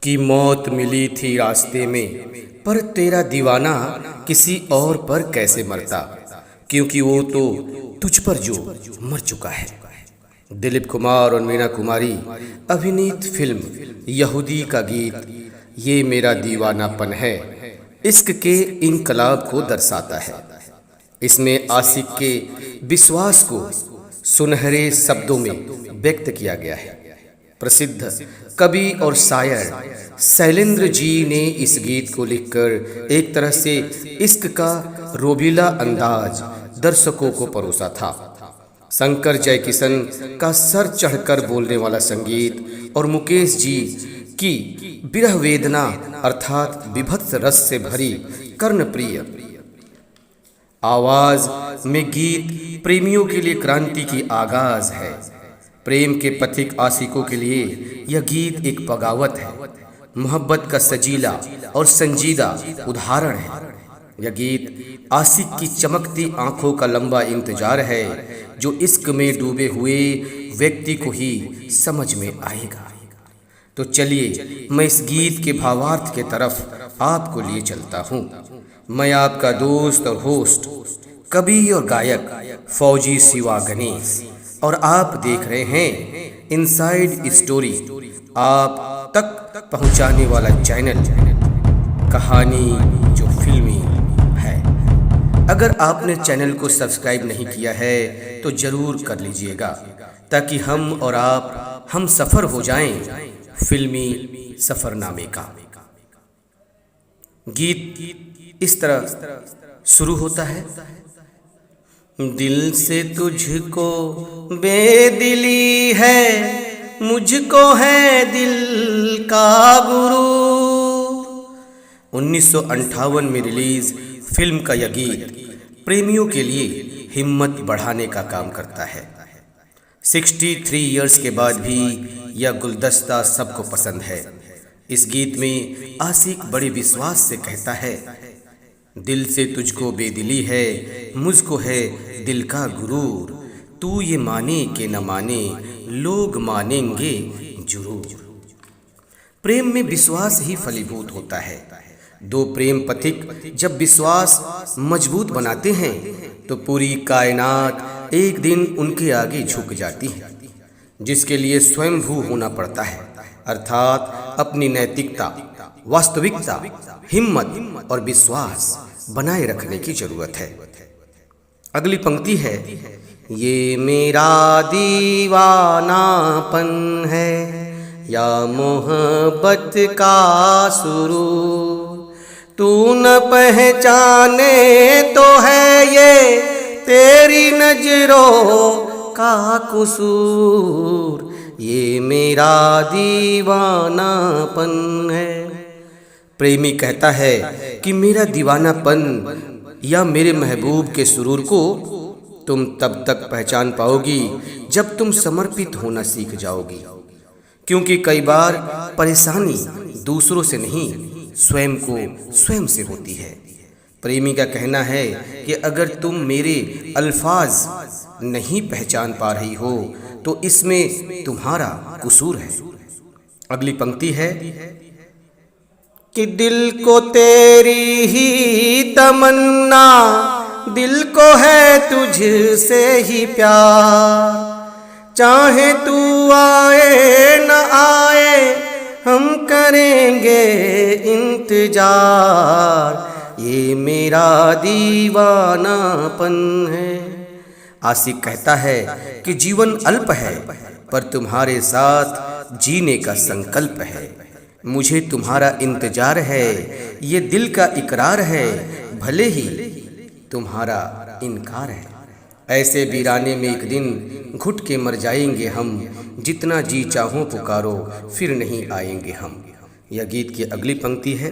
कि मौत मिली थी रास्ते में, पर तेरा दीवाना किसी और पर कैसे मरता, क्योंकि वो तो तुझ पर जो मर चुका है। दिलीप कुमार और मीना कुमारी अभिनीत फिल्म यहूदी का गीत ये मेरा दीवानापन है इश्क के इनकलाब को दर्शाता है। इसमें आशिक के विश्वास को सुनहरे शब्दों में व्यक्त किया गया है। प्रसिद्ध कवि और शायर शैलेंद्र जी ने इस गीत को लिखकर एक तरह से इश्क का रोबीला अंदाज दर्शकों को परोसा था। शंकर जयकिशन का सर चढ़कर बोलने वाला संगीत और मुकेश जी की विरह वेदना अर्थात विभत्स रस से भरी कर्णप्रिय आवाज में गीत प्रेमियों के लिए क्रांति की आगाज है। प्रेम के पथिक आशिकों के लिए यह गीत एक बगावत है, मोहब्बत का सजीला और संजीदा उदाहरण है। यह गीत आशिक की चमकती आंखों का लंबा इंतजार है जो इश्क में डूबे हुए व्यक्ति को ही समझ में आएगा। तो चलिए मैं इस गीत के भावार्थ के तरफ आपको लिए चलता हूँ। मैं आपका दोस्त और होस्ट कवि और गायक फौजी शिवा गणेश और आप देख रहे हैं इनसाइड स्टोरी, आप तक पहुंचाने वाला चैनल कहानी जो फिल्मी है। अगर आपने चैनल को सब्सक्राइब नहीं किया है तो जरूर कर लीजिएगा ताकि हम और आप हम सफर हो जाएं फिल्मी सफरनामे का। गीत इस तरह शुरू होता है। दिल से तुझको बेदिली है, मुझको है दिल का गुरु। 1958 में रिलीज फिल्म का यह गीत प्रेमियों के लिए हिम्मत बढ़ाने का काम करता है। 63 इयर्स के बाद भी यह गुलदस्ता सबको पसंद है। इस गीत में आशिक बड़े विश्वास से कहता है, दिल से तुझको बेदिली है, मुझको है दिल का गुरूर। तू ये माने कि न माने, लोग मानेंगे जरूर। प्रेम में विश्वास ही फलीभूत होता है। दो प्रेम पथिक जब विश्वास मजबूत बनाते हैं तो पूरी कायनात एक दिन उनके आगे झुक जाती है, जिसके लिए स्वयंभू होना पड़ता है, अर्थात अपनी नैतिकता, वास्तविकता, हिम्मत और विश्वास बनाए रखने की जरूरत है। अगली पंक्ति है, ये मेरा दीवानापन है या मोहब्बत का सुरूर। तू न पहचाने तो है ये तेरी नजरों का कसूर। ये मेरा दीवानापन है। प्रेमी कहता है कि मेरा दीवानापन या मेरे महबूब के सुरूर को तुम तब तक पहचान पाओगी जब तुम समर्पित होना सीख जाओगी, क्योंकि कई बार परेशानी दूसरों से नहीं स्वयं को स्वयं से होती है। प्रेमी का कहना है कि अगर तुम मेरे अल्फाज नहीं पहचान पा रही हो तो इसमें तुम्हारा कसूर है। अगली पंक्ति है कि दिल को तेरी ही तमन्ना, दिल को है तुझसे ही प्यार। चाहे तू आए न आए हम करेंगे इंतजार। ये मेरा दीवानापन है। आशिक कहता है कि जीवन अल्प है पर तुम्हारे साथ जीने का संकल्प है। मुझे तुम्हारा इंतजार है, ये दिल का इकरार है, भले ही तुम्हारा इनकार है। ऐसे वीराने में एक दिन घुट के मर जाएंगे हम, जितना जी चाहो पुकारो फिर नहीं आएंगे हम। यह गीत की अगली पंक्ति है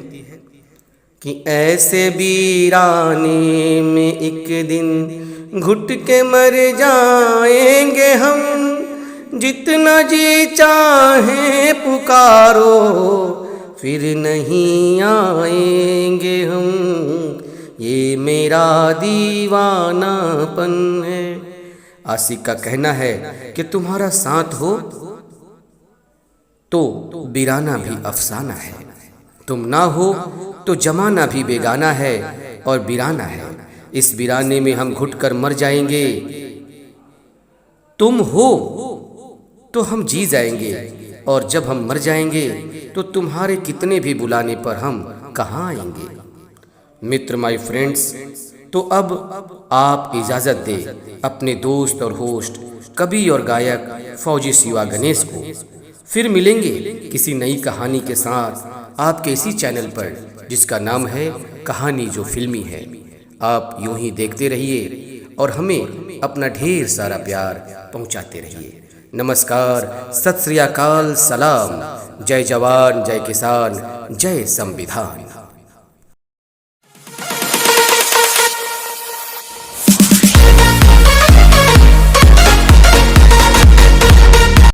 कि ऐसे वीराने में एक दिन घुट के मर जाएंगे हम, जितना जी चाहे पुकारो फिर नहीं आएंगे हम। ये मेरा दीवानापन है। आशिक का कहना है कि तुम्हारा साथ हो तो वीराना भी अफसाना है। तुम ना हो तो जमाना भी बेगाना है और वीराना है। इस वीराने में हम घुटकर मर जाएंगे। तुम हो तो हम जी जाएंगे, और जब हम मर जाएंगे तो तुम्हारे कितने भी बुलाने पर हम कहाँ आएंगे। मित्र, माय फ्रेंड्स, तो अब आप इजाज़त दें अपने दोस्त और होस्ट कवि और गायक फौजी शिवा गणेश को। फिर मिलेंगे किसी नई कहानी के साथ आपके इसी चैनल पर, जिसका नाम है कहानी जो फिल्मी है। आप यूं ही देखते रहिए और हमें अपना ढेर सारा प्यार पहुंचाते रहिए। नमस्कार, सत श्री अकाल, सलाम, जय जवान, जय किसान, जय संविधान।